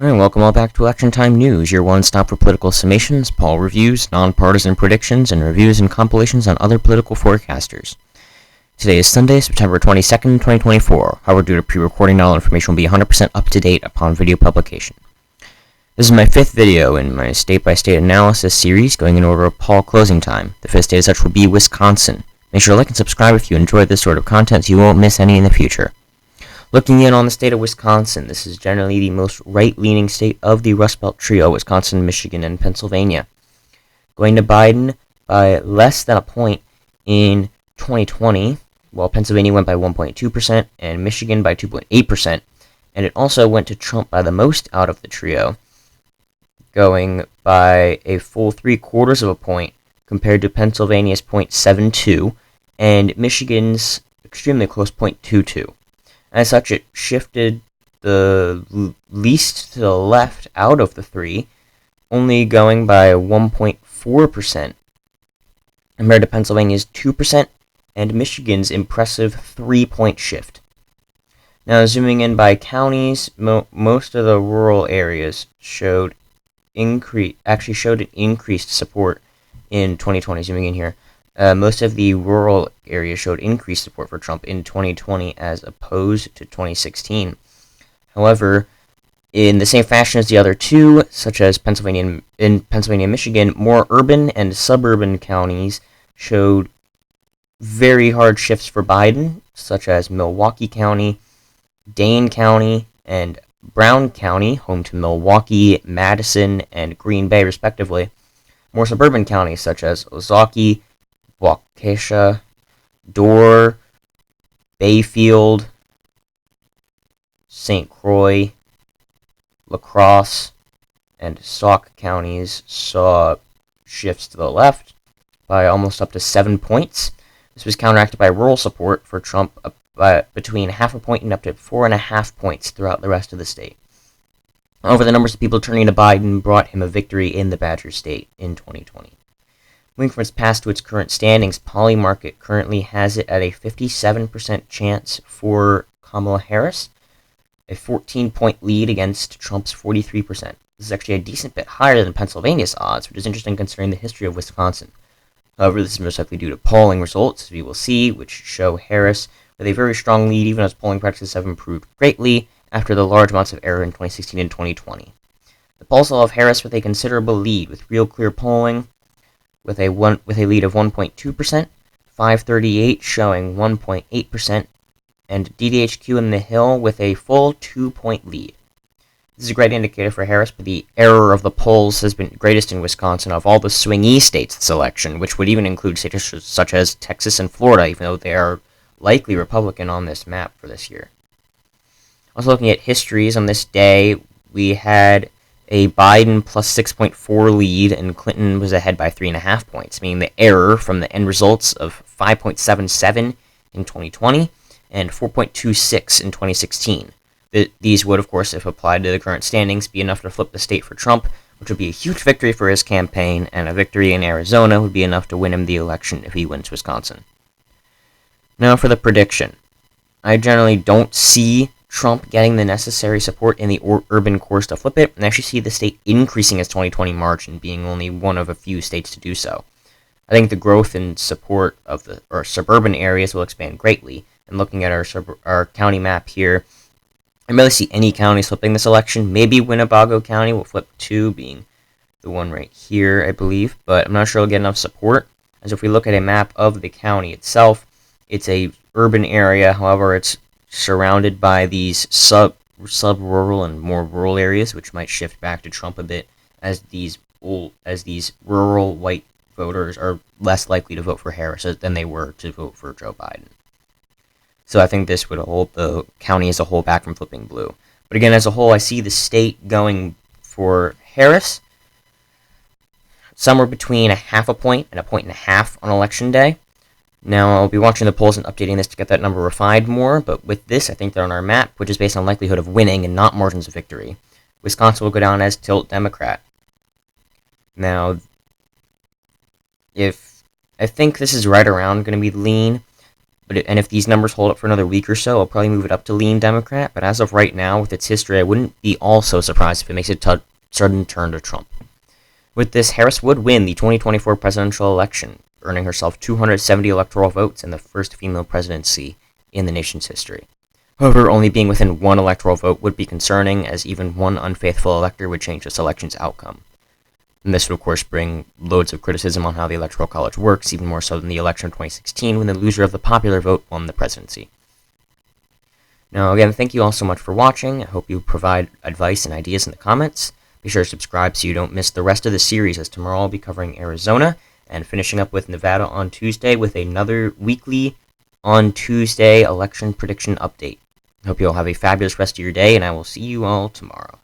Alright, welcome all back to Election Time News, your one-stop for political summations, poll reviews, nonpartisan predictions, and reviews and compilations on other political forecasters. Today is Sunday, September 22nd, 2024. However, due to pre-recording, all information will be 100% up-to-date upon video publication. This is my fifth video in my state-by-state analysis series, going in order of poll closing time. The fifth state as such will be Wisconsin. Make sure to like and subscribe if you enjoy this sort of content so you won't miss any in the future. Looking in on the state of Wisconsin, this is generally the most right-leaning state of the Rust Belt trio, Wisconsin, Michigan, and Pennsylvania. Going to Biden by less than a point in 2020, while Pennsylvania went by 1.2% and Michigan by 2.8%, and it also went to Trump by the most out of the trio, going by a full 3/4 of a point compared to Pennsylvania's 0.72 and Michigan's extremely close 0.22. As such, it shifted the least to the left out of the three, only going by 1.4%, compared to Pennsylvania's 2% and Michigan's impressive 3-point shift. Now, zooming in by counties, most of the rural areas showed an increased support in 2020. Zooming in here. Most of the rural areas showed increased support for Trump in 2020 as opposed to 2016. However, in the same fashion as the other two, such as Pennsylvania and Michigan, more urban and suburban counties showed very hard shifts for Biden, such as Milwaukee County, Dane County, and Brown County, home to Milwaukee, Madison, and Green Bay, respectively. More suburban counties, such as Ozaukee, Waukesha, Dorr, Bayfield, St. Croix, La Crosse, and Sauk counties saw shifts to the left by almost up to 7 points. This was counteracted by rural support for Trump by between half a point and up to 4.5 points throughout the rest of the state. However, the numbers of people turning to Biden brought him a victory in the Badger State in 2020. Moving from its past to its current standings, Polymarket currently has it at a 57% chance for Kamala Harris, a 14-point lead against Trump's 43%. This is actually a decent bit higher than Pennsylvania's odds, which is interesting considering the history of Wisconsin. However, this is most likely due to polling results, as we will see, which show Harris with a very strong lead, even as polling practices have improved greatly after the large amounts of error in 2016 and 2020. The polls will have Harris with a considerable lead, with real clear polling, with a lead of 1.2%, 538 showing 1.8%, and DDHQ in the Hill with a full 2-point lead. This is a great indicator for Harris, but the error of the polls has been greatest in Wisconsin of all the swingy states this election, which would even include states such as Texas and Florida, even though they are likely Republican on this map for this year. Also looking at histories on this day, we had a Biden plus 6.4 lead, and Clinton was ahead by 3.5 points, meaning the error from the end results of 5.77 in 2020 and 4.26 in 2016. These would, of course, if applied to the current standings, be enough to flip the state for Trump, which would be a huge victory for his campaign, and a victory in Arizona would be enough to win him the election if he wins Wisconsin. Now for the prediction. I generally don't see Trump getting the necessary support in the urban cores to flip it, and actually see the state increasing its 2020 margin, being only one of a few states to do so. I think the growth and support of the suburban areas will expand greatly, and looking at our county map here, I don't really see any counties flipping this election. Maybe Winnebago County will flip too, being the one right here, I believe, but I'm not sure it'll get enough support, as if we look at a map of the county itself, it's a urban area, however, it's surrounded by these sub-rural and more rural areas, which might shift back to Trump a bit, as these rural white voters are less likely to vote for Harris than they were to vote for Joe Biden. So I think this would hold the county as a whole back from flipping blue. But again, as a whole, I see the state going for Harris somewhere between 0.5 point and 1.5 points on election day. Now, I'll be watching the polls and updating this to get that number refined more, but with this, I think they're on our map, which is based on likelihood of winning and not margins of victory. Wisconsin will go down as tilt Democrat. Now, if I think this is right around going to be lean, And if these numbers hold up for another week or so, I'll probably move it up to lean Democrat. But as of right now, with its history, I wouldn't be all so surprised if it makes a sudden turn to Trump. With this, Harris would win the 2024 presidential election, earning herself 270 electoral votes and the first female presidency in the nation's history. However, only being within one electoral vote would be concerning, as even one unfaithful elector would change this election's outcome. And this would, of course, bring loads of criticism on how the Electoral College works, even more so than the election of 2016, when the loser of the popular vote won the presidency. Now, again, thank you all so much for watching. I hope you provide advice and ideas in the comments. Be sure to subscribe so you don't miss the rest of the series, as tomorrow I'll be covering Arizona and finishing up with Nevada on Tuesday with another weekly on Tuesday election prediction update. I hope you all have a fabulous rest of your day, and I will see you all tomorrow.